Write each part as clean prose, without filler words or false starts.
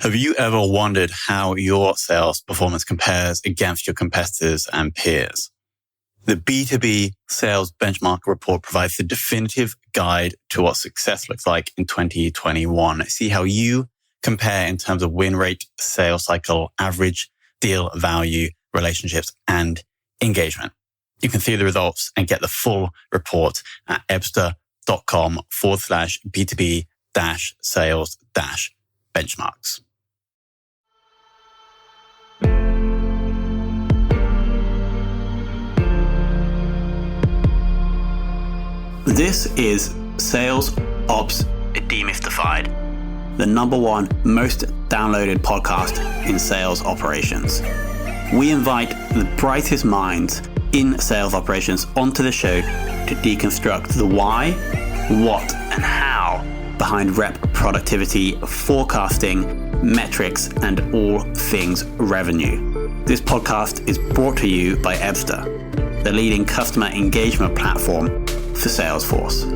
Have you ever wondered how your sales performance compares against your competitors and peers? The B2B Sales Benchmark Report provides the definitive guide to what success looks like in 2021. See how you compare in terms of win rate, sales cycle, average deal value, relationships, and engagement. You can see the results and get the full report at ebster.com/B2B-sales-benchmarks. This is Sales Ops Demystified, the #1 most downloaded podcast in sales operations. We invite the brightest minds in sales operations onto the show to deconstruct the why, what, and how behind rep productivity, forecasting, metrics, and all things revenue. This podcast is brought to you by Ebster, the leading customer engagement platform for Salesforce.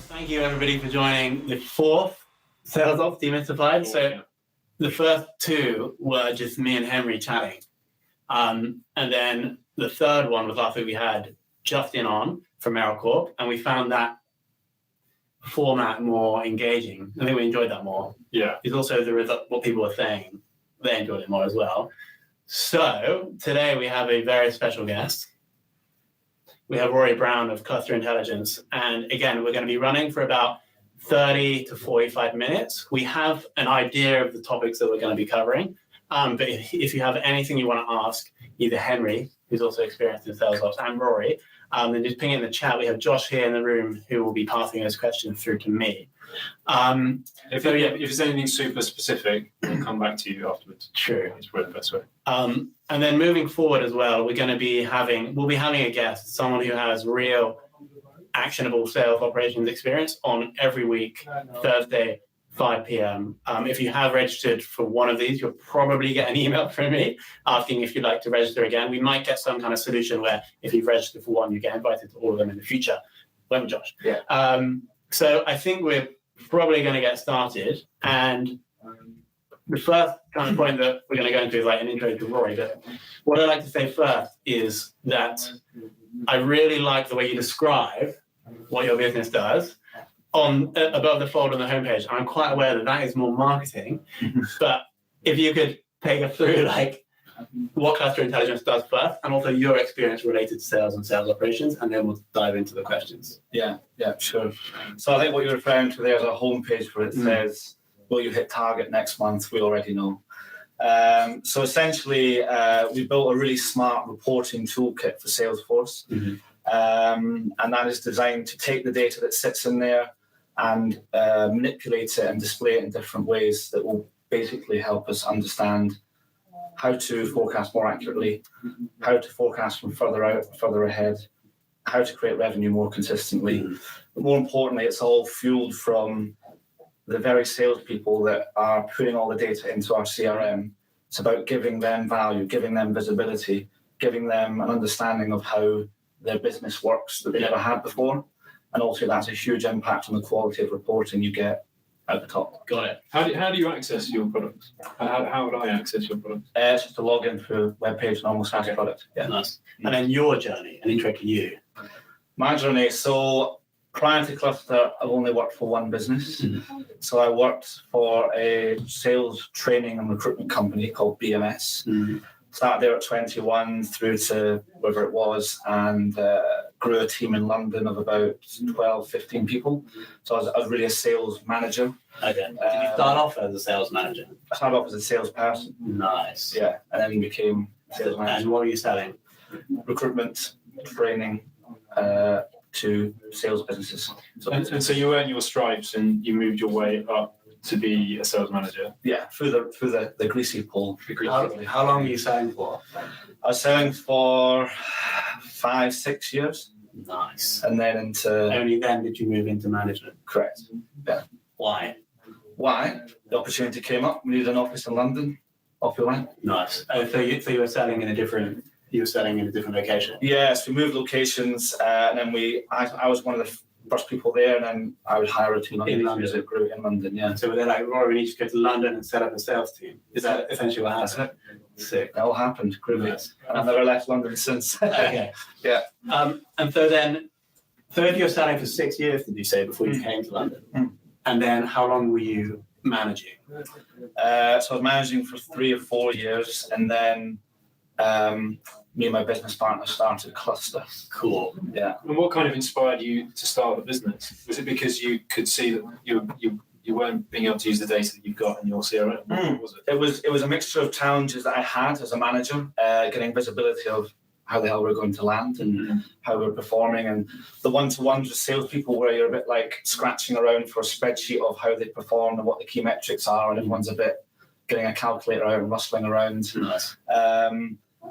Thank you everybody for joining the 4th Sales Ops Demystified. So the first 2 were just me and Henry chatting. And then the third one was after we had Justin on from AeroCorp, and we found that format more engaging. I think we enjoyed that more. Yeah. It's also the result, what people were saying, they enjoyed it more as well. So today we have a very special guest. We have Rory Brown of Kluster Intelligence. And again, we're going to be running for about 30 to 45 minutes. We have an idea of the topics that we're going to be covering. But if you have anything you want to ask, either Henry, who's also experienced in sales ops, and Rory, then just ping it in the chat. We have Josh here in the room who will be passing those questions through to me. If there's anything super specific, we'll come back to you afterwards. True. It's probably the best way. And then moving forward as well, we'll be having a guest, someone who has real actionable sales operations experience on every week, Thursday, 5 p.m. If you have registered for one of these, you'll probably get an email from me asking if you'd like to register again. We might get some kind of solution where if you've registered for one, you get invited to all of them in the future. Won't we, Josh? Yeah. So I think we're probably going to get started. And the first kind of point that we're going to go into is like an intro to Rory. But what I'd like to say first is that I really like the way you describe what your business does above the fold on the homepage. I'm quite aware that is more marketing, but if you could take us through like what Kluster Intelligence does first, and also your experience related to sales and sales operations, and then we'll dive into the questions. Yeah, sure. So I think what you're referring to there is a homepage where it says, will you hit target next month? We already know. So essentially, we built a really smart reporting toolkit for Salesforce. And that is designed to take the data that sits in there and manipulate it and display it in different ways that will basically help us understand how to forecast more accurately, how to forecast from further out, further ahead, how to create revenue more consistently. But more importantly, it's all fueled from the very salespeople that are putting all the data into our CRM. It's about giving them value, giving them visibility, giving them an understanding of how their business works that they never had before. And also that's a huge impact on the quality of reporting you get at the top. Got it. How do you access your products? How would I access your products? It's just a login through a web page, normal SaaS product. Yeah, nice. And then your journey, an intro to you. My journey. So prior to Kluster, I've only worked for one business. So I worked for a sales training and recruitment company called BMS. Started there at 21 through to wherever it was, and grew a team in London of about 12, 15 people. So I was really a sales manager. Okay. Did you start off as a sales manager? I started off as a salesperson. Nice. Yeah, and then became sales manager. And what were you selling? Recruitment, training to sales businesses. And so you earned your stripes and you moved your way up to be a sales manager. Yeah, through the greasy pole. How long were you selling for? I was selling for 5-6 years. Nice. And then into... Only then did you move into management? Correct. Yeah. Why? The opportunity came up. We needed an office in London. off we went. Nice. So you were selling in a different location. Yes, we moved locations, and then I was one of the first people there, and then I would hire a team In London. as it grew in London. Yeah, So they're like, Rory, we need to go to London and set up a sales team. Is that essentially what happened? that's it. Sick. That all happened. Groovy. Nice. And I've never left London since. Okay. Yeah. And so if you were selling for 6 years, did you say, before you came to London? And then how long were you managing? So I was managing for 3 or 4 years, and then me and my business partner started Kluster. Cool. Yeah. And what kind of inspired you to start the business? Was it because you could see that you weren't being able to use the data that you've got in your CRM? What was it? It was a mixture of challenges that I had as a manager, getting visibility of how the hell we're going to land and how we're performing, and the one-to-ones with salespeople where you're a bit like scratching around for a spreadsheet of how they perform and what the key metrics are, and everyone's a bit getting a calculator out and rustling around. Nice.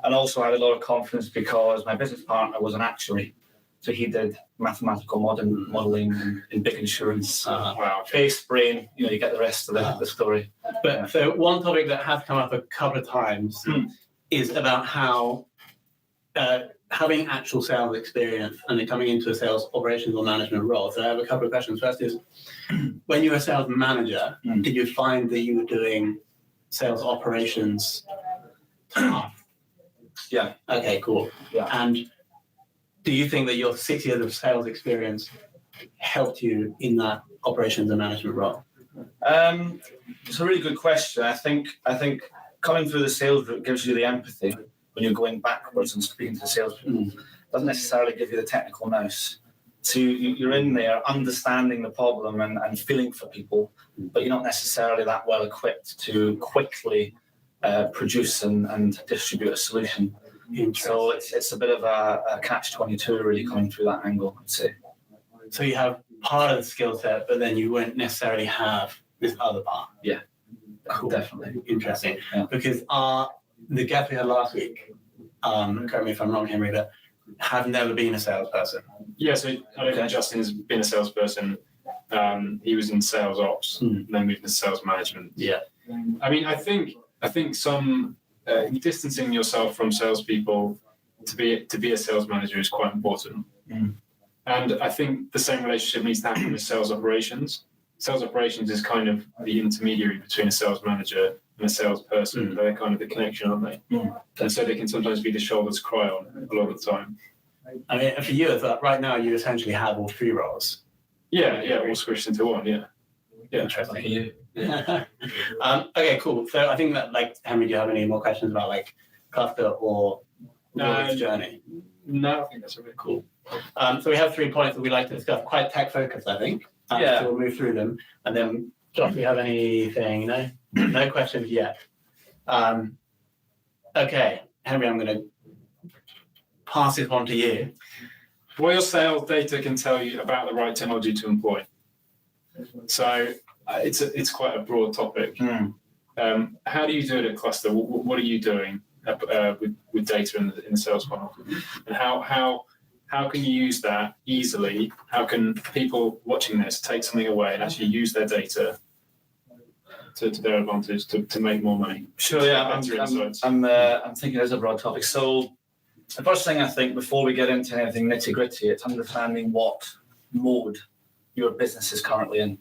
And also I had a lot of confidence because my business partner was an actuary. So he did mathematical modelling in big insurance. Wow. Face, brain, you get the rest of the story. But so one topic that has come up a couple of times is about how having actual sales experience and then coming into a sales operations or management role. So I have a couple of questions. First is, when you were a sales manager, did you find that you were doing sales operations tough? Yeah. Okay, cool. Yeah. And do you think that your 6 years of sales experience helped you in that operations and management role? It's a really good question. I think coming through the sales route gives you the empathy when you're going backwards and speaking to salespeople. Doesn't necessarily give you the technical nous. So you're in there understanding the problem and feeling for people, but you're not necessarily that well equipped to quickly produce and distribute a solution. So it's a bit of a catch-22 really coming through that angle, I'd say. So you have part of the skill set, but then you won't necessarily have this other part. Yeah, cool. Definitely. Interesting. Yeah. Because the guest we had last week, correct me if I'm wrong, Henry, but have never been a salesperson. Yeah, so I don't think Justin's been a salesperson. He was in sales ops, and then moved into sales management. Yeah. I mean, I think some distancing yourself from salespeople to be a sales manager is quite important. And I think the same relationship needs to happen with sales operations. Sales operations is kind of the intermediary between a sales manager and a salesperson. They're kind of the connection, aren't they? And so they can sometimes be the shoulder to cry on a lot of the time. I mean, for you, it's like right now you essentially have all three roles. Yeah, all squished into one. Yeah. Interesting. Okay, cool. So I think that, like, Henry, do you have any more questions about like Kluster or Rory's journey? No, I think that's really cool. So we have 3 points that we like to discuss, quite tech focused, I think. So we'll move through them, and then Josh, do you have anything? No questions yet. Okay, Henry, I'm going to pass this on to you. What your sales data can tell you about the right technology to employ. So it's quite a broad topic. How do you do it at Kluster? What are you doing with data in the sales funnel? And how can you use that easily? How can people watching this take something away and actually use their data to their advantage to make more money? Sure, yeah. I'm thinking it's a broad topic. So the first thing I think before we get into anything nitty gritty, it's understanding what mode your business is currently in.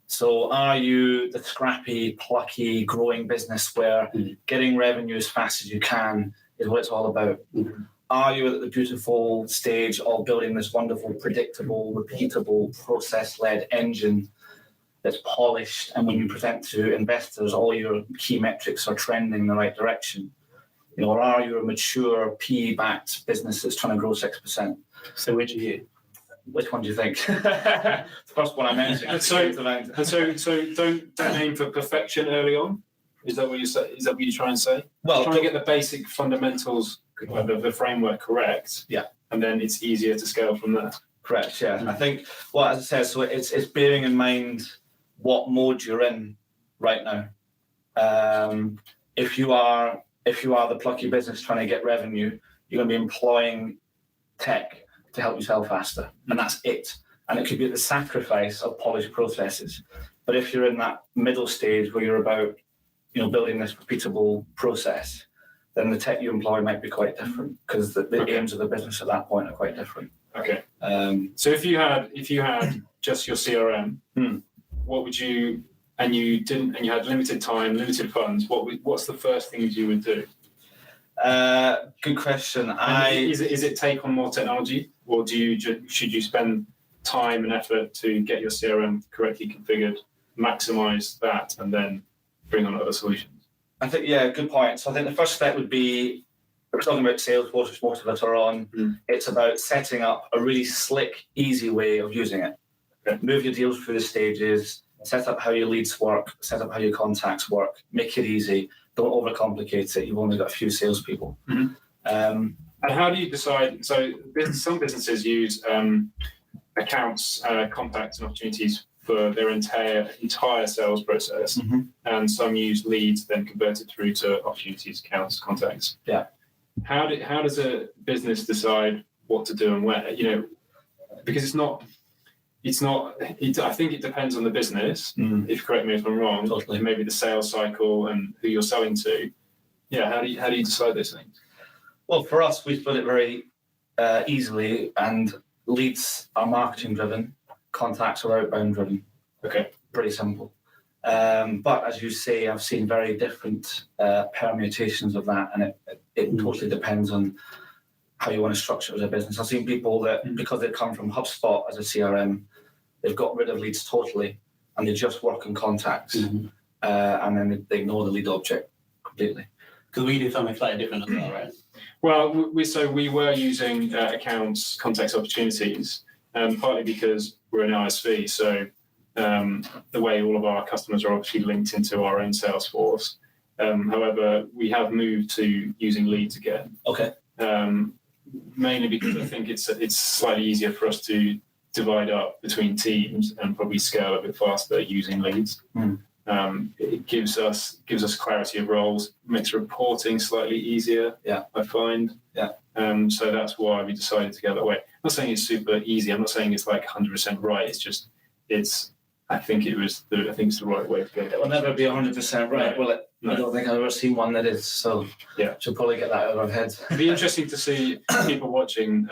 So are you the scrappy, plucky, growing business where getting revenue as fast as you can is what it's all about? Are you at the beautiful stage of building this wonderful, predictable, repeatable, process-led engine that's polished, and when you present to investors, all your key metrics are trending in the right direction? Or are you a mature, PE-backed business that's trying to grow 6%? So which are you? Which one do you think? The first one I mentioned. So don't aim for perfection early on. Is that what you say? Is that what you try and say? Well, trying to get the basic fundamentals of the framework correct. Yeah, and then it's easier to scale from there. Correct. Yeah, I think. Well, as I said, so it's bearing in mind what mode you're in right now. If you are the plucky business trying to get revenue, you're going to be employing tech to help you sell faster, and that's it. And it could be at the sacrifice of polished processes. But if you're in that middle stage where you're about building this repeatable process, then the tech you employ might be quite different because the aims of the business at that point are quite different. Okay. So if you had just your CRM, what would you? And you had limited time, limited funds. What's the first things you would do? Good question. Is it take on more technology, or should you spend time and effort to get your CRM correctly configured, maximize that, and then bring on other solutions? I think good point. So I think the first step would be, we're talking about Salesforce, which most of us are on. It's about setting up a really slick, easy way of using it. Okay. Move your deals through the stages. Set up how your leads work, set up how your contacts work, make it easy, don't overcomplicate it. You've only got a few salespeople. And how do you decide? So some businesses use accounts, contacts and opportunities for their entire sales process. And some use leads, then convert it through to opportunities, accounts, contacts. Yeah. How does a business decide what to do and where? Because I think it depends on the business. If correct me if I'm wrong. Totally. Maybe the sales cycle and who you're selling to. Yeah. How do you decide those things? Well, for us, we split it very easily, and leads are marketing driven, contacts are outbound driven. Okay. Pretty simple. But as you say, I've seen very different permutations of that, and it totally depends on how you want to structure it as a business. I've seen people that, because they come from HubSpot as a CRM, they've got rid of leads totally, and they just work in contacts, and then they ignore the lead object completely. Because we do something slightly different as well, right? Well, we were using accounts, contacts, opportunities, partly because we're an ISV, so the way all of our customers are obviously linked into our own Salesforce. However, we have moved to using leads again. Okay. Mainly because I think it's slightly easier for us to divide up between teams and probably scale a bit faster using leads. It gives us clarity of roles, makes reporting slightly easier. Yeah, I find. Yeah. So that's why we decided to go that way. I'm not saying it's super easy. I'm not saying it's like 100% right. It's just I think it's the right way to go. It will never be 100% right, will it? No. I don't think I've ever seen one that is. So yeah, should probably get that out of our heads. It'd be interesting to see people watching.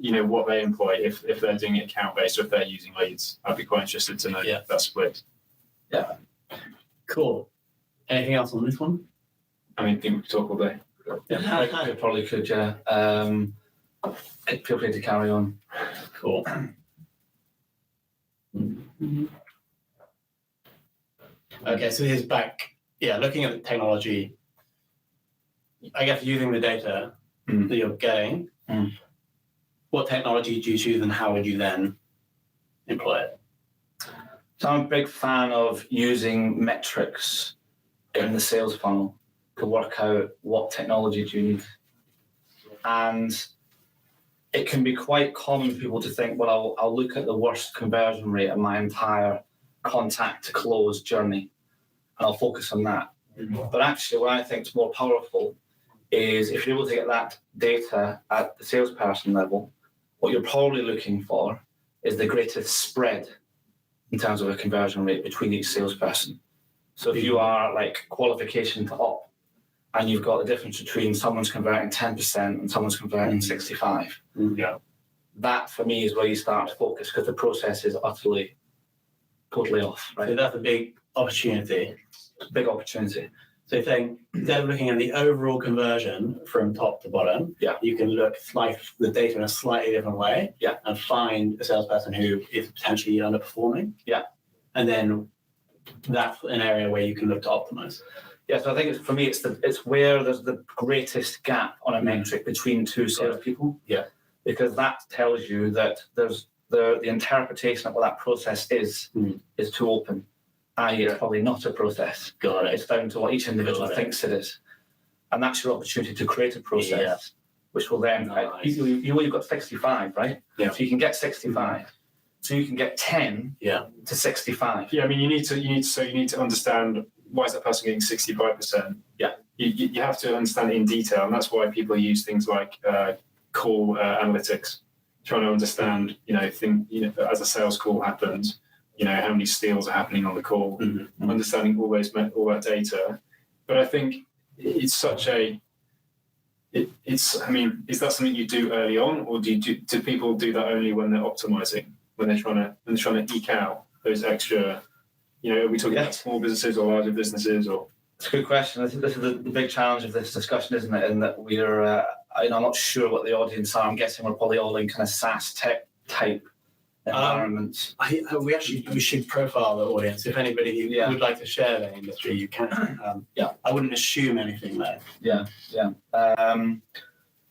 What they employ if they're doing it account based or if they're using leads. I'd be quite interested to know that split. Yeah. Cool. Anything else on this one? I think we could talk all day. Yeah, we probably could. Yeah. Feel free to carry on. Cool. Okay, so here's back. Yeah, looking at the technology, I guess using the data that you're getting, what technology do you choose and how would you then employ it? So I'm a big fan of using metrics in the sales funnel to work out what technology do you need. And it can be quite common for people to think, well, I'll look at the worst conversion rate of my entire contact to close journey, and I'll focus on that. But actually, what I think is more powerful is if you're able to get that data at the salesperson level, what you're probably looking for is the greatest spread in terms of a conversion rate between each salesperson. So if you are like qualification to op, and you've got the difference between someone's converting 10% and someone's converting 65. That for me is where you start to focus, because the process is totally off. Right? So that's a big opportunity. Big opportunity. So you're saying instead of looking at the overall conversion from top to bottom, you can look slice the data in a slightly different way and find a salesperson who is potentially underperforming. Yeah. And then that's an area where you can look to optimize. Yeah, so I think for me, it's where there's the greatest gap on a metric between two salespeople. Yeah. Because that tells you that there's the interpretation of what that process is too open. I.e., it's probably not a process. Got it. It's down to what each individual thinks it is. And that's your opportunity to create a process, which will then, you've got 65, right? Yeah. So you can get 65. So you can get 10 to 65. Yeah, I mean, you need to understand why is that person getting 65%. Yeah. You have to understand it in detail. And that's why people use things like call analytics, trying to understand, as a sales call happens, how many steals are happening on the call, understanding all that data. But I think it's such a is that something you do early on, or do people do that only when they're optimizing, when they're trying to eke out those extra? Are we talking about small businesses or larger businesses? Or it's a good question. I think this is the big challenge of this discussion, isn't it? In that we're, I'm not sure what the audience are. I'm guessing we're probably all in kind of SaaS tech type environments. We should profile the audience. If anybody would like to share their industry, you can. I wouldn't assume anything there.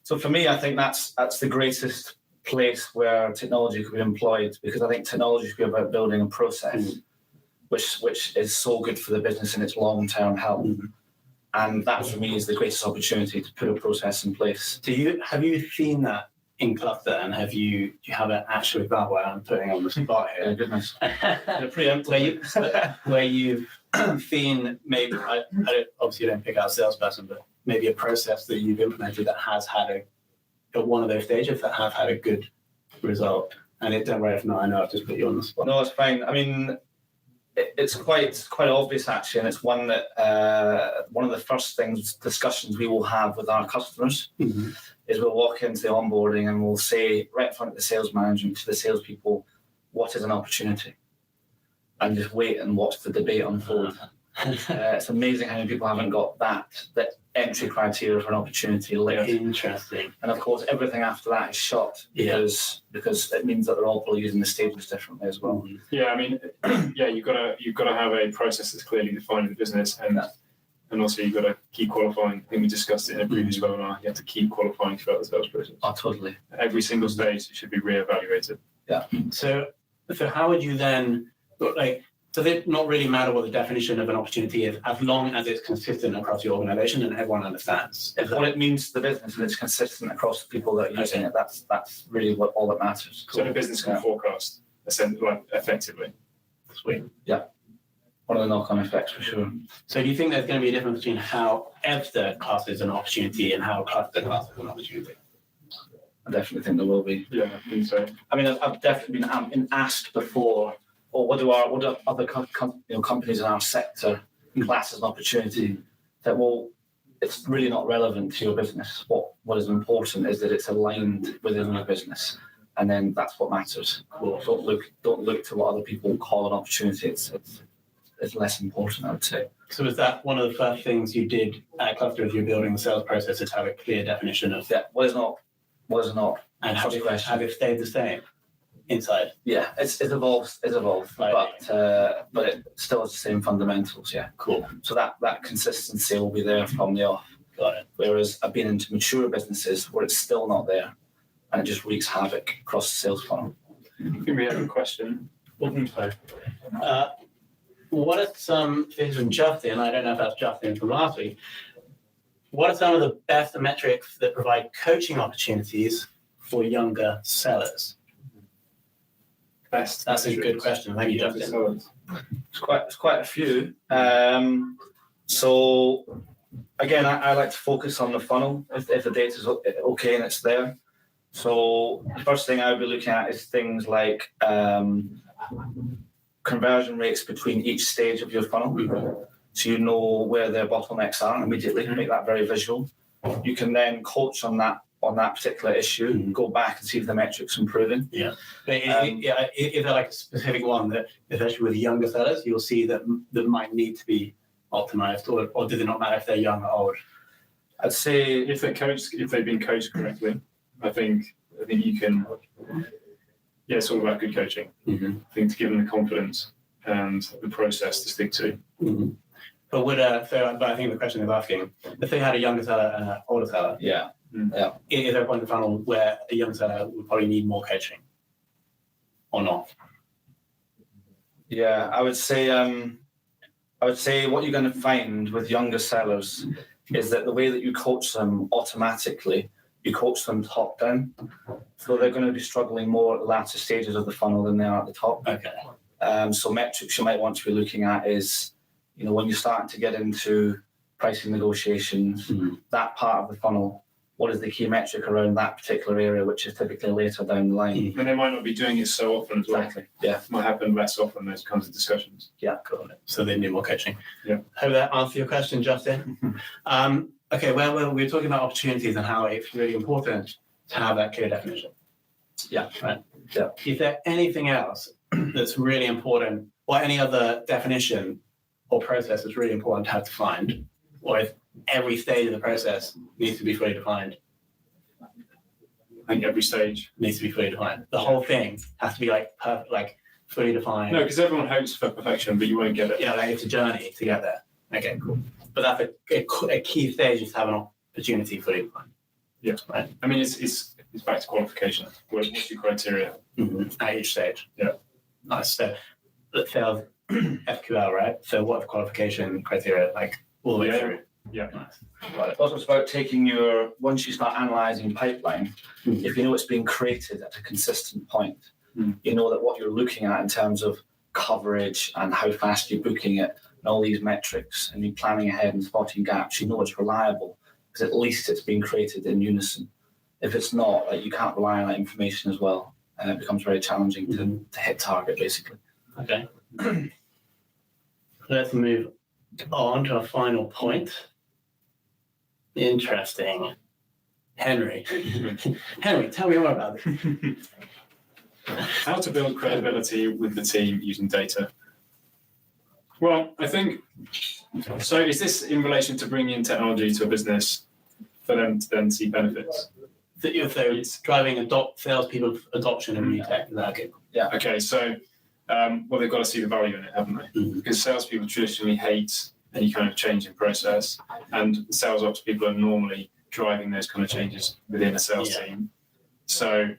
So for me, I think that's the greatest place where technology could be employed, because I think technology should be about building a process which is so good for the business in its long-term health. And that for me is the greatest opportunity to put a process in place. Have you seen that in Kluster, and do you have an actual example? I'm putting on the spot here. Oh, goodness. where you've seen maybe, obviously you don't pick out a salesperson, but maybe a process that you've implemented that has had at one of those stages that have had a good result. And don't worry if not, I know I've just put you on the spot. No, it's fine. I mean, it's quite obvious actually, and it's one that one of the first discussions we will have with our customers is we'll walk into the onboarding and we'll say right in front of the sales management to the salespeople, what is an opportunity? And just wait and watch the debate unfold. It's amazing how many people haven't got that entry criteria for an opportunity lit. Interesting. And of course, everything after that is shot because it means that they're all probably using the stages differently as well. Yeah, I mean, you've got to have a process that's clearly defined in the business, and also you've got to keep qualifying. I think we discussed it in a previous webinar. You have to keep qualifying throughout the sales process. Oh, totally. Every single stage should be reevaluated. Yeah. So how would you then does it not really matter what the definition of an opportunity is, as long as it's consistent across the organization and everyone understands? If what it means to the business and it's consistent across the people that are using it, that's really all that matters. So the business can forecast effectively. Sweet. Yeah. One of the knock-on effects for sure. So do you think there's going to be a difference between how EVSTA classes an opportunity and how Kluster classes an opportunity? I definitely think there will be. Yeah, I think so. I mean, I've definitely been asked before, or what do other companies in our sector class as an opportunity? That, well, it's really not relevant to your business. What is important is that it's aligned within your business, and then that's what matters. Don't look to what other people call an opportunity. It's less important, I would say. So was that one of the first things you did at Kluster as you're building the sales process, is have a clear definition of what is not, and have it stayed the same inside? Yeah, it's evolved, right. But it still has the same fundamentals. Yeah, cool. So that consistency will be there from the off. Got it. Whereas I've been into mature businesses where it's still not there, and it just wreaks havoc across the sales funnel. I think we have a question. What are some things from Justin? I don't know if that's Justin from last week. What are some of the best metrics that provide coaching opportunities for younger sellers? That's a good question. Thank you, Justin. It's quite a few. So again, I like to focus on the funnel if the data's okay and it's there. So the first thing I would be looking at is things like conversion rates between each stage of your funnel. So you know where their bottlenecks are immediately, make that very visual. You can then coach on that particular issue, go back and see if the metrics are improving. Yeah. Is there like a specific one that, especially with younger sellers, you'll see that might need to be optimized, or does it not matter if they're young or old? I'd say if they've been coached correctly, I think you can. Yeah, it's all about good coaching. I think to give them the confidence and the process to stick to. But but I think the question is asking, if they had a younger seller and an older seller, is there a point in the funnel where a young seller would probably need more coaching, or not? Yeah, I would say what you're going to find with younger sellers is that the way that you coach them automatically, you coach them top down, so they're going to be struggling more at the latter stages of the funnel than they are at the top. Okay. So metrics you might want to be looking at is, when you're starting to get into pricing negotiations, that part of the funnel, what is the key metric around that particular area, which is typically later down the line. And they might not be doing it so often as well. Exactly. Yeah. It might happen less often, those kinds of discussions. Yeah, got it. So they need more coaching. Yeah. Hope that answers your question, Justin. Okay, well, we're talking about opportunities and how it's really important to have that clear definition. Yeah. Right. Yeah. Is there anything else that's really important, or any other definition or process that's really important to have defined, or if every stage of the process needs to be fully defined? I think every stage needs to be fully defined. The whole thing has to be like perfect, like fully defined. No, because everyone hopes for perfection, but you won't get it. Yeah, like it's a journey to get there. Okay, cool. But that's a key stage is to have an opportunity fully defined. Yeah, right. I mean, it's back to qualification. What's your criteria? At each stage? Yeah. Nice. So let's say FQL, right? So what are the qualification criteria like all the way through? Yeah. Nice. Right. Also, it's about taking once you start analysing pipeline, if you know it's being created at a consistent point, you know that what you're looking at in terms of coverage and how fast you're booking it and all these metrics, and you're planning ahead and spotting gaps, you know it's reliable because at least it's being created in unison. If it's not, like, you can't rely on that information as well, and it becomes very challenging to hit target, basically. Okay. Let's move on to our final point. Interesting. Henry, tell me more about this. How to build credibility with the team using data. Well, I think, so is this in relation to bringing in technology to a business for them to then see benefits? So it's driving salespeople's adoption of new tech. Is that okay? Yeah. Okay, so, well, they've got to see the value in it, haven't they? Because salespeople traditionally hate any kind of change in process, and sales ops people are normally driving those kind of changes within a sales team. So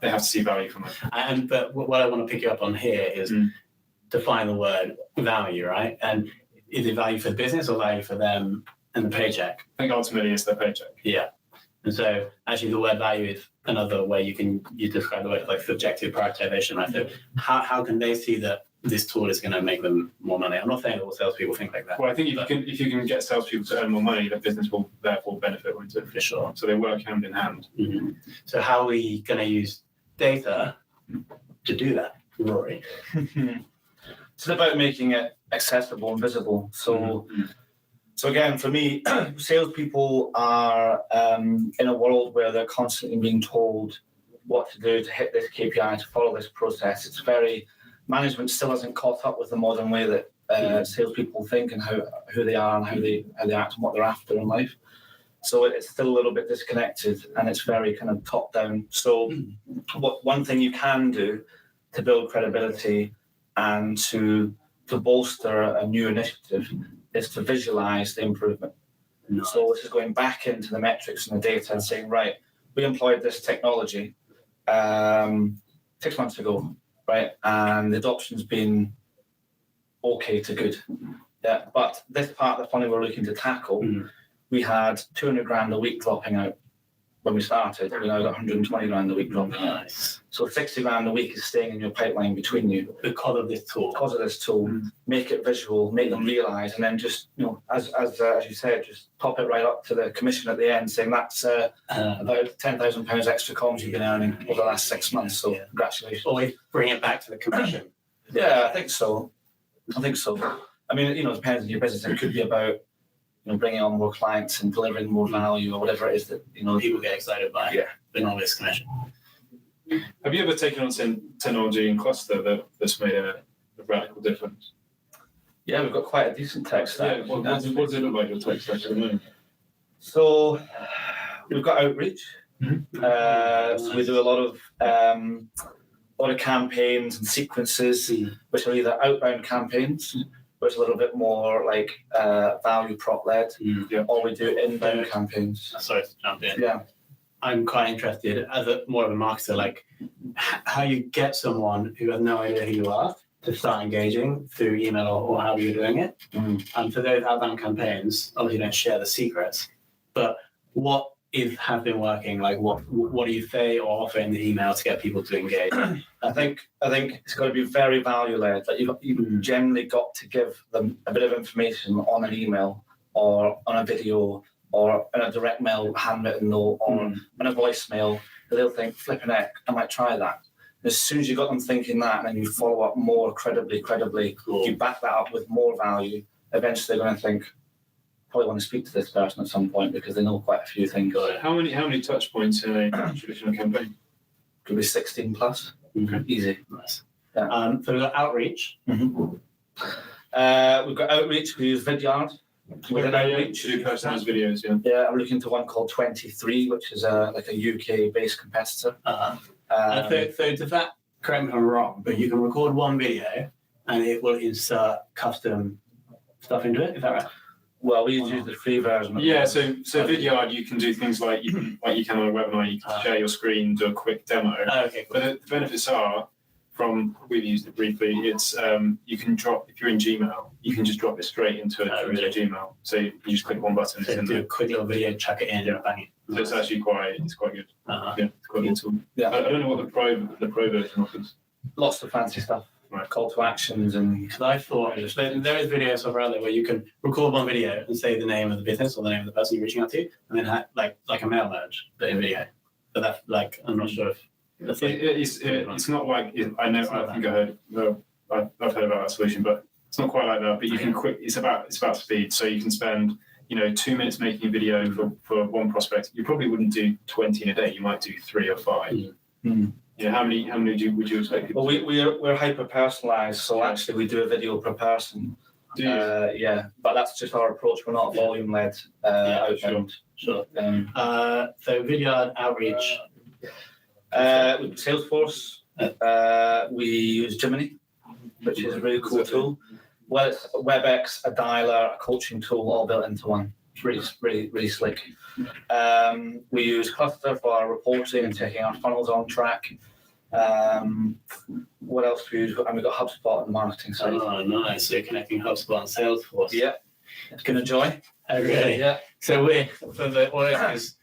they have to see value from it. But what I want to pick you up on here is define the word value, right? And is it value for the business or value for them and the paycheck? I think ultimately it's their paycheck. Yeah. And so actually the word value is another way you describe the word, like subjective prioritization, right? So how can they see that this tool is going to make them more money? I'm not saying that all salespeople think like that. Well, I think if you can get salespeople to earn more money, the business will therefore benefit, won't it? For sure. So they work hand in hand. Mm-hmm. So how are we going to use data to do that, Rory? It's about making it accessible and visible. So again, for me, salespeople are in a world where they're constantly being told what to do to hit this KPI, to follow this process. It's management still hasn't caught up with the modern way that salespeople think and who they are and how they act and what they're after in life. So it's still a little bit disconnected, and it's very kind of top down. So one thing you can do to build credibility and to bolster a new initiative is to visualize the improvement. Nice. So this is going back into the metrics and the data and saying, right, we employed this technology 6 months ago, right? And the adoption's been okay to good. Yeah, but this part of the funnel we're looking to tackle, we had 200 grand a week dropping out when we started. We now got 120 grand a week dropping out. Nice. So 60 grand a week is staying in your pipeline between you. Because of this tool. Make it visual, make them realise, and then just, as you said, just top it right up to the commission at the end, saying that's about £10,000 extra comms you've been earning over the last 6 months. So congratulations. Always bring it back to the commission. Yeah, I think so. I mean, it depends on your business. It could be about bringing on more clients and delivering more value or whatever it is that people get excited by. Yeah, the non-risk commission. Have you ever taken on technology in Kluster that's made a radical difference? Yeah, we've got quite a decent tech stack. Yeah, what does it look like, your tech stack at the moment? So we've got outreach. So we do a lot of campaigns and sequences, which are either outbound campaigns, which is a little bit more like value prop led, or we do inbound campaigns. Sorry to jump in. Yeah. I'm quite interested as more of a marketer, like how you get someone who has no idea who you are to start engaging through email or how you're doing it. And for those outbound campaigns, obviously don't share the secrets, but what has been working? Like what do you say or offer in the email to get people to engage? I think it's got to be very value led. Like you've generally got to give them a bit of information on an email or on a video or in a direct mail handwritten note, or in a voicemail, they'll think, flipping heck, I might try that. As soon as you got them thinking that, and then you follow up more credibly, Cool. you back that up with more value, eventually they're going to think, probably want to speak to this person at some point because they know quite a few things. How many touch points in a traditional campaign? Could be 16 plus. Okay. Easy. Nice. Yeah. So we've got outreach. We've got outreach. We use Vidyard. Within outreach, To do personalised videos, yeah. Yeah, I'm looking into one called 23, which is like a UK-based competitor. So does that, correct me if I'm wrong, but you can record one video and it will insert custom stuff into it, is that right? Well, we use the free version. Yeah, so Vidyard, you can do things like you can on a webinar, you can share your screen, do a quick demo. Okay, cool. But the benefits are, we've used it briefly, it's you can drop, if you're in Gmail, you can just drop it straight into Gmail. So you just click one button. So do a quick little video, chuck it in, and bang it. So it's actually quite good. Uh-huh. Yeah, it's quite a good tool. Yeah. I don't know what the pro version offers. Lots of fancy stuff. Right. Call to actions and. Because I thought there is video software out there where you can record one video and say the name of the business or the name of the person you're reaching out to, and then have, like a mail merge, but in video. But that's I'm not sure if that's it's not like I know. I think I heard. Well, I've heard about that solution, but it's not quite like that. But you can It's about speed. So you can spend 2 minutes making a video for one prospect. You probably wouldn't do 20 in a day. You might do 3 or 5. Mm. How many would you expect people? Well, we're hyper personalised, so actually we do a video per person. Do you? Yeah, but that's just our approach. We're not volume led. Outbound. Sure. So Vidyard, outreach. with Salesforce, we use Gemini, which is a really cool tool. Well, it's WebEx, a dialer, a coaching tool, all built into one. It's really slick. We use Kluster for our reporting and taking our funnels on track. What else do we use? And we've got HubSpot on the marketing side. Oh, nice. So you're connecting HubSpot and Salesforce. Yeah. It's going to joy. Oh, really? Yeah. So for the audience's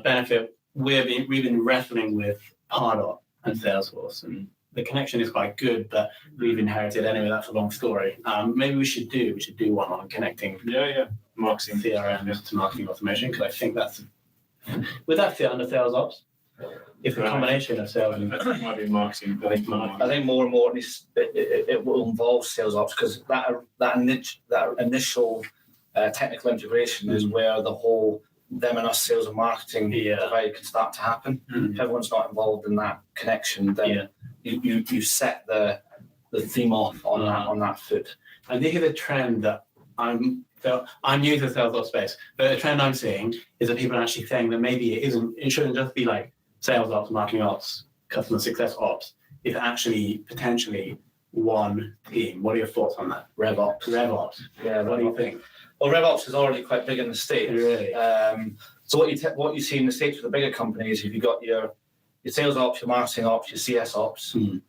benefit, we've been wrestling with Pardot and Salesforce, and the connection is quite good, but we've inherited anyway. That's a long story. Maybe we should do one on connecting. Yeah. Marketing CRM to marketing automation, because I think would that fit under sales ops? It's a combination of sales and it might be marketing. I think more and more it will involve sales ops, because that initial technical integration is where the whole them and us sales and marketing divide can start to happen. If everyone's not involved in that connection, then you set the theme off on that foot. I think the trend that I'm new to the sales ops space, but the trend I'm seeing is that people are actually saying that maybe it shouldn't just be like sales ops, marketing ops, customer success ops. It's actually potentially one team. What are your thoughts on that? RevOps. Yeah. What do you think? Well, RevOps is already quite big in the States. Really? So what you see in the States with the bigger companies, if you've got your sales ops, your marketing ops, your CS ops, and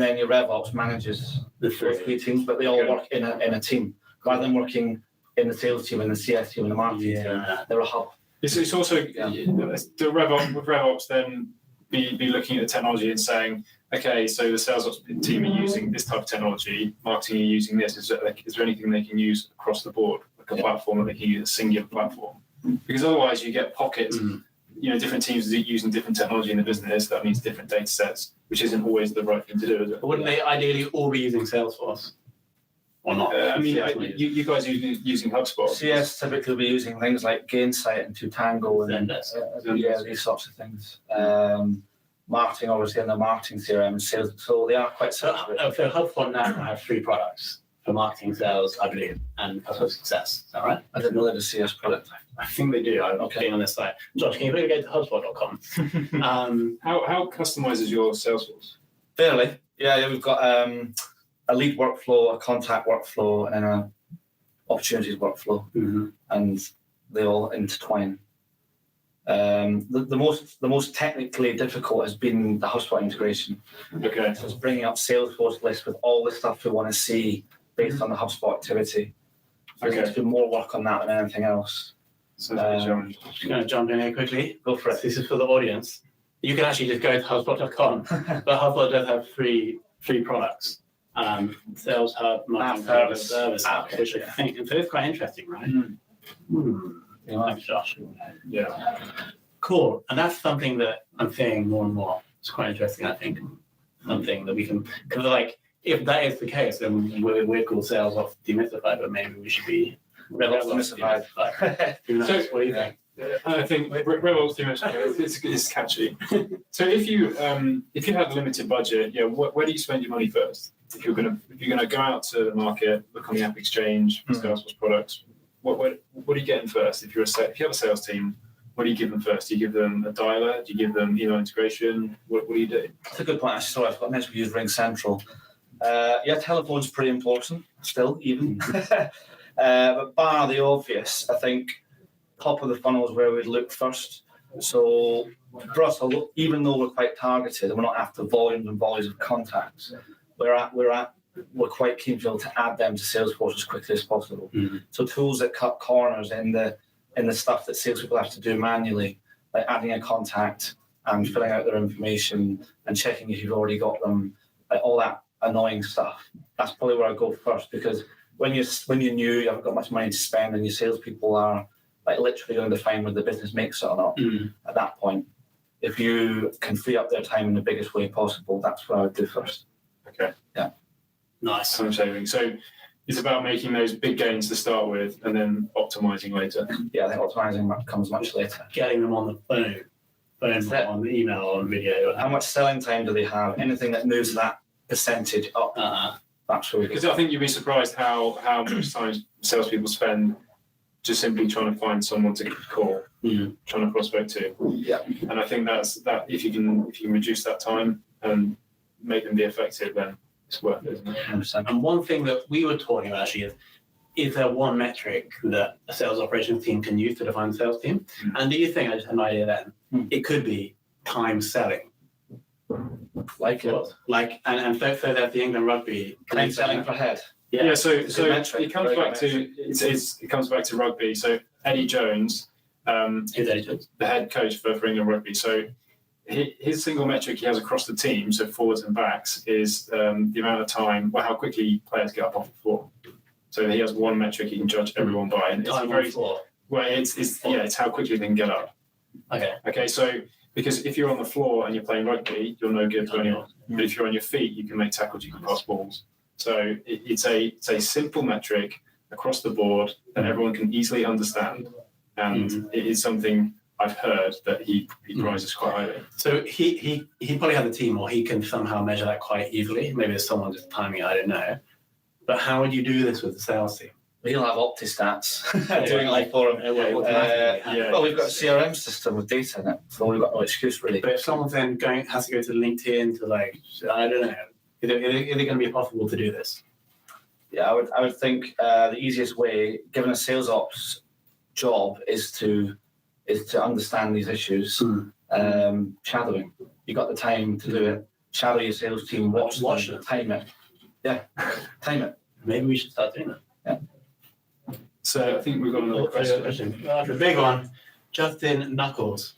then your RevOps manages those 3 teams, but they all work in a team rather than working in the sales team and the CS team and the marketing team. They're a hub. It's also the RevOps then be looking at the technology and saying, okay, so the sales ops team are using this type of technology, marketing are using this. Is there anything they can use across the board, like a platform that they can use, a singular platform? Because otherwise you get pockets, different teams using different technology in the business. That means different data sets, which isn't always the right thing to do, is it? But wouldn't they ideally all be using Salesforce? Or not? You guys are using HubSpot. CS typically will be using things like Gainsight and Tutango and these sorts of things. Marketing, obviously, and the marketing CRM and sales, so they are quite separate. So HubSpot now have 3 products for marketing, sales, I believe, and customer success. Is that right? I didn't know they had a CS product. I think they do. I'm looking on this site. Josh, can you please go to HubSpot.com? How customized is your Salesforce? Fairly. Yeah, we've got a lead workflow, a contact workflow, and then a opportunities workflow, and they all intertwine. The most technically difficult has been the HubSpot integration. Okay. So it's bringing up Salesforce lists with all the stuff we want to see based on the HubSpot activity. So there's been more work on that than anything else. So I'm going to jump in here quickly. Go for it. This is for the audience. You can actually just go to HubSpot.com, but HubSpot does have three products. Sales Hub, Marketing Hub, Service Hub, which I think it's quite interesting, right? Thanks, Josh. Yeah. Cool. And that's something that I'm seeing more and more. It's quite interesting, I think. Something that we can, because like, if that is the case, then we're called sales off demystified, but maybe we should be Demystified. Who knows? So, What do you think? I think Rebel's too much. It's catchy. So if you had a limited budget, where do you spend your money first? If you're gonna go out to the market, look on the App Exchange, Salesforce products, what are you getting first? If you have a sales team, what do you give them first? Do you give them a dialer? Do you give them email integration? What do you do? That's a good point. Actually, sorry, I forgot to mention we use Ring Central. Telephone's pretty important still, even. But bar the obvious, I think top of the funnel is where we'd look first. So for us, even though we're quite targeted and we're not after volumes and volumes of contacts, we're quite keen to be able to add them to Salesforce as quickly as possible. So tools that cut corners in the stuff that salespeople have to do manually, like adding a contact and filling out their information and checking if you've already got them, like all that annoying stuff. That's probably where I go first, because when you're new, you haven't got much money to spend, and your salespeople are like literally going to define whether the business makes it or not. At that point, if you can free up their time in the biggest way possible, that's what I would do first. Okay. Yeah. Nice. Time saving. So it's about making those big gains to start with and then optimizing later. Yeah, I think optimizing comes much later. Getting them on the phone, on the email, on video. How much selling time do they have? Anything that moves that percentage up. That's really good. Because I think you'd be surprised how much time salespeople spend just simply trying to find someone to call, trying to prospect to. Yeah. And I think that if you can reduce that time and make them be effective, then it's worth it, isn't it? 100%. And one thing that we were talking about actually is there one metric that a sales operations team can use to define the sales team? And do you think, I just had an idea then, it could be time selling? Like it. And so there's the England rugby. Time selling per head. Yeah, so metric, it comes back to it comes back to rugby. So Eddie Jones, Who's Eddie Jones? the head coach for England rugby. So his single metric he has across the team, so forwards and backs, is the amount of time, how quickly players get up off the floor. So he has one metric he can judge everyone by, and it's how quickly they can get up. Okay. So because if you're on the floor and you're playing rugby, you're no good to anyone. But if you're on your feet, you can make tackles, you can pass balls. So it's a simple metric across the board that everyone can easily understand, and it is something I've heard that he prizes quite highly. So he probably has a team, or he can somehow measure that quite easily. Maybe there's someone just timing it, I don't know. But how would you do this with the sales team? He'll have OptiStats doing life for him. Well, we've got a CRM system with data in it, so we've got no excuse really. But if someone's then has to go to LinkedIn to I don't know, is it going to be possible to do this? Yeah, I would think the easiest way, given a sales ops job, is to understand these issues. Shadowing. You got the time to do it. Shadow your sales team. Watch them. Time it. Yeah, time it. Maybe we should start doing that. Yeah. So I think we've got another question. The big one, Justin Knuckles.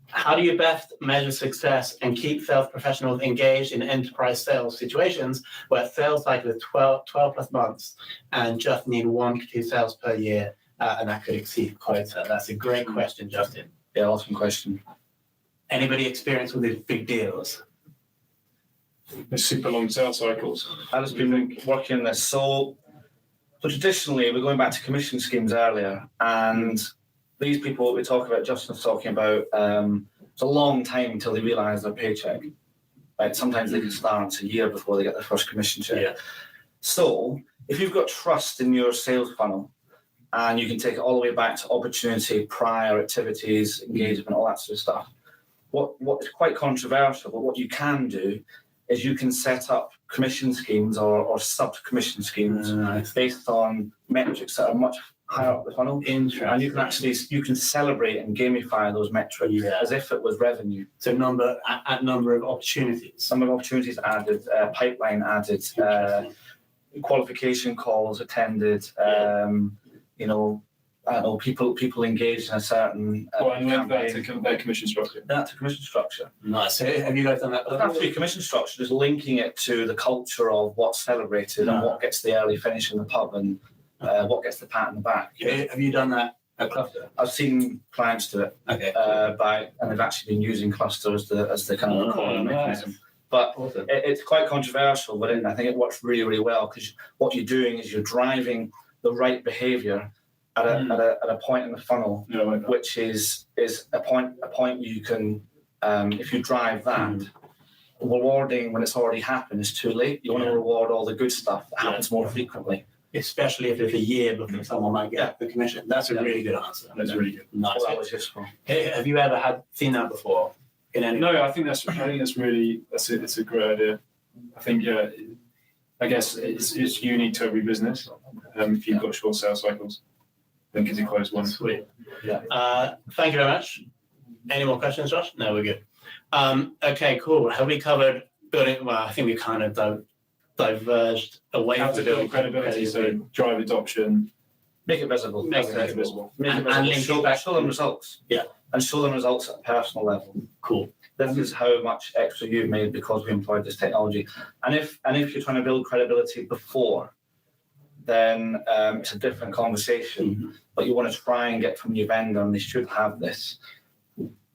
How do you best measure success and keep sales professionals engaged in enterprise sales situations where sales cycle is 12 plus months and just need 1 to 2 sales per year, and that could exceed quota? That's a great question, Justin. Yeah, awesome question. Anybody experienced with these big deals? The super long sales cycles. I've just been working on this. So traditionally, we're going back to commission schemes earlier, and these people we talk about, Justin was talking about, it's a long time until they realise their paycheck. Right? Sometimes they can start a year before they get their first commission check. Yeah. So if you've got trust in your sales funnel, and you can take it all the way back to opportunity, prior activities, engagement, all that sort of stuff, what is quite controversial, but what you can do is you can set up commission schemes or sub-commission schemes based on metrics that are much higher up the funnel. Interesting. And you can celebrate and gamify those metrics as if it was revenue. So number of opportunities. Number of opportunities added, pipeline added, qualification calls attended, I don't know, people engaged in a certain and link that to their commission structure. That's a commission structure. Nice. So have you guys done that? It doesn't have to be commission structure, just linking it to the culture of what's celebrated and what gets the early finish in the pub and what gets the pat in the back. Have you done that A Kluster. I've seen clients do it Okay. and they've actually been using Kluster as the kind of recording mechanism. Nice. But Awesome. it's quite controversial, but I think it works really, really well because what you're doing is you're driving the right behaviour at a point in the funnel, which is a point you can, if you drive that, rewarding when it's already happened is too late. You want to reward all the good stuff that happens more frequently. Especially if it's a year before someone might get the commission. That's a really good answer. That's really good. Nice. Well, that was useful. Hey, have you ever seen that before? No, I think that's really it's a great idea. I think I guess it's unique to every business. If you've got short sales cycles, I think it's a close one. Sweet. Yeah. Thank you very much. Any more questions, Josh? No, we're good. Okay, cool. Have we covered building? Well, I think we kind of diverged away How from to build credibility, so drive adoption. Make it visible. Make it visible. Make it And visible. link it Show them results. Yeah. And show them results at a personal level. Cool. This is how much extra you've made because we employed this technology. And if you're trying to build credibility before, then it's a different conversation. But you want to try and get from your vendor, and they should have this,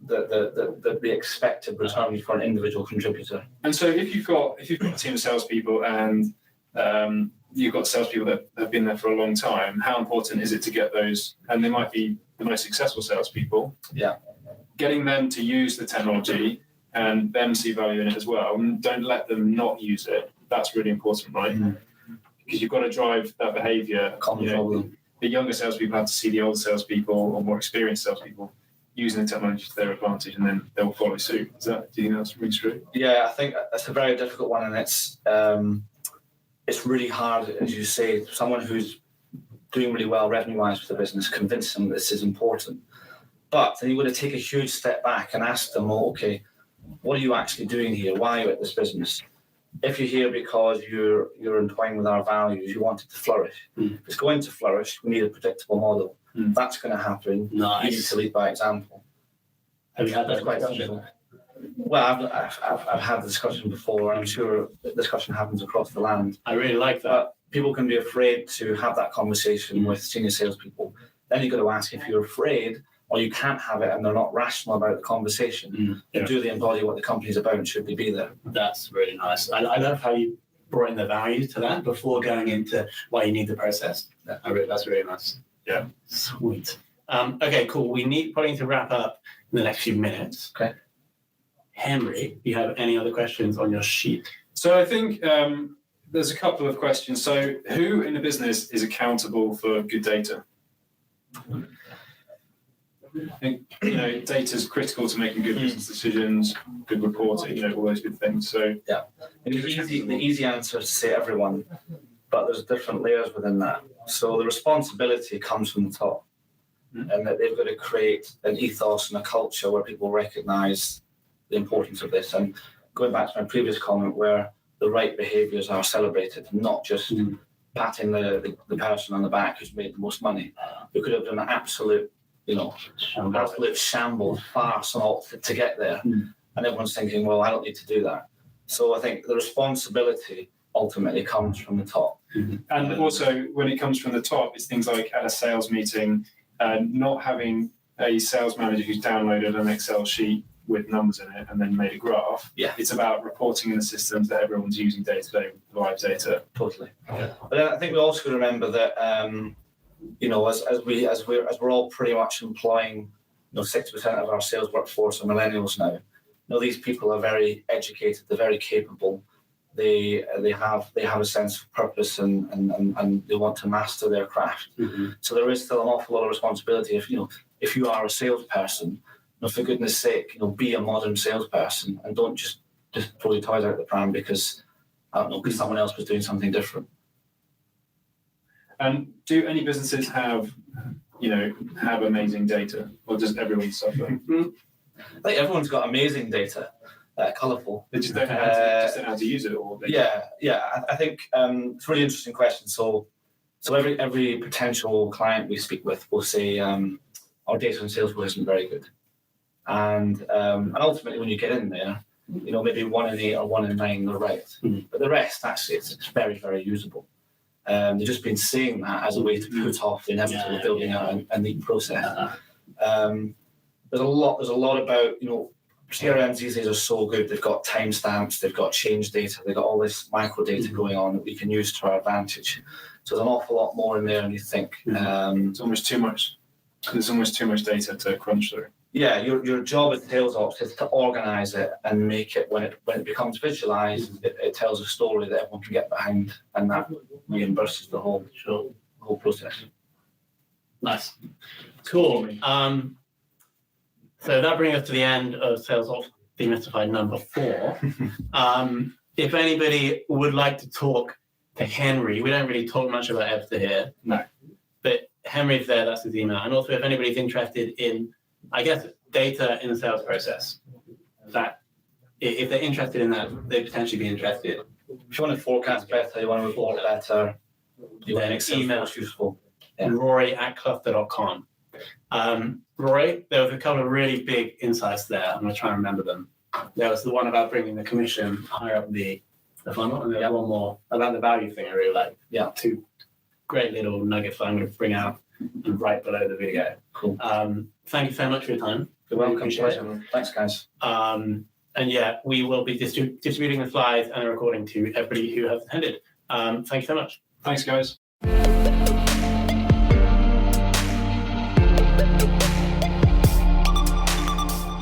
the expected return for an individual contributor. And so if you've got a team of salespeople and you've got salespeople that have been there for a long time, how important is it to get those? And they might be the most successful salespeople. Yeah. Getting them to use the technology and them see value in it as well. And don't let them not use it. That's really important, right? Because you've got to drive that behaviour. Common problem. The younger salespeople have to see the older salespeople or more experienced salespeople using the technology to their advantage, and then they'll follow suit. Do you think that's really true? Yeah, I think that's a very difficult one, and it's really hard, as you say, someone who's doing really well revenue-wise with the business, convince them this is important. But then you've got to take a huge step back and ask them, well, okay, what are you actually doing here? Why are you at this business? If you're here because you're entwined with our values, you want it to flourish. If it's going to flourish, we need a predictable model. That's going to happen. Nice. You need to lead by example. Have you had that Quite discussion? simple. Well, I've had the discussion before, and I'm sure the discussion happens across the land. I really like that. But people can be afraid to have that conversation with senior salespeople. Then you've got to ask if you're afraid or you can't have it and they're not rational about the conversation. Do they embody what the company's about and should they be there? That's really nice. I love how you brought in the values to that before going into why you need the process. That's really nice. Yeah. Sweet. Okay, cool. We probably need to wrap up in the next few minutes. Okay. Henry, do you have any other questions on your sheet? So I think there's a couple of questions. So who in the business is accountable for good data? I think, data is critical to making good business decisions, good reporting, all those good things. So yeah, the easy answer is to say everyone, but there's different layers within that. So the responsibility comes from the top, and that they've got to create an ethos and a culture where people recognise the importance of this. And going back to my previous comment, where the right behaviours are celebrated, not just patting the person on the back who's made the most money, who could have done an absolute shambles, farce and all to get there. And everyone's thinking, well, I don't need to do that. So I think the responsibility ultimately comes from the top. And also, when it comes from the top, it's things like at a sales meeting, not having a sales manager who's downloaded an Excel sheet with numbers in it and then made a graph. Yeah. It's about reporting in the systems that everyone's using day to day with live data. Totally. Yeah. But I think we also got to remember that as we're all pretty much employing 60% of our sales workforce are millennials now. These people are very educated, they're very capable, they have a sense of purpose and they want to master their craft. So there is still an awful lot of responsibility if you are a salesperson, for goodness sake, be a modern salesperson and don't just throw your toys out the pram because someone else was doing something different. And do any businesses have amazing data, or does everyone suffer? I think everyone's got amazing data, colourful. They just don't know how to use it, or I think it's a really interesting question. So every potential client we speak with will say our data and sales isn't very good, and ultimately when you get in there, maybe 1 in 8 or 1 in 9 are right, but the rest actually it's very, very usable. They've just been seeing that as a way to put off the inevitable building out a neat process. There's a lot about, CRMs these days are so good. They've got timestamps, they've got change data, they've got all this micro data going on that we can use to our advantage. So there's an awful lot more in there than you think. It's almost too much. There's almost too much data to crunch through. Yeah, your job as sales ops is to organise it and make it when it becomes visualised, it tells a story that everyone can get behind, and that reimburses the whole process. Nice, cool. So that brings us to the end of Sales Ops Demystified number 4. If anybody would like to talk to Henry, we don't really talk much about Ebster here. No. But Henry's there, that's his email. And also if anybody's interested in, I guess, data in the sales process, that if they're interested in that, they'd potentially be interested. If you want to forecast better, you want to report better, you want to make email useful. Yeah. Rory@kluster.com. Rory, there was a couple of really big insights there. I'm going to try and remember them. There was the one about bringing the commission higher up the funnel, and there was one more about the value thing I really like. Yeah, 2 great little nuggets that I'm going to bring out and right below the video. Cool. Thank you so much for your time. You're welcome. Thanks, guys. And yeah, we will be distributing the slides and the recording to everybody who has attended. Thank you so much. Thanks, guys.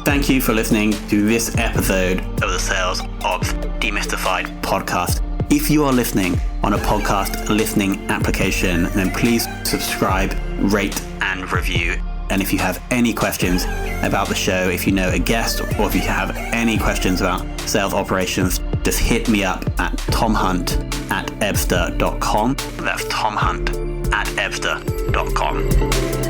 Thank you for listening to this episode of the Sales Ops Demystified podcast. If you are listening on a podcast listening application, then please subscribe, rate, and review. And if you have any questions about the show, if you know a guest, or if you have any questions about sales operations, just hit me up at tomhunt@ebster.com. That's tomhunt@ebster.com.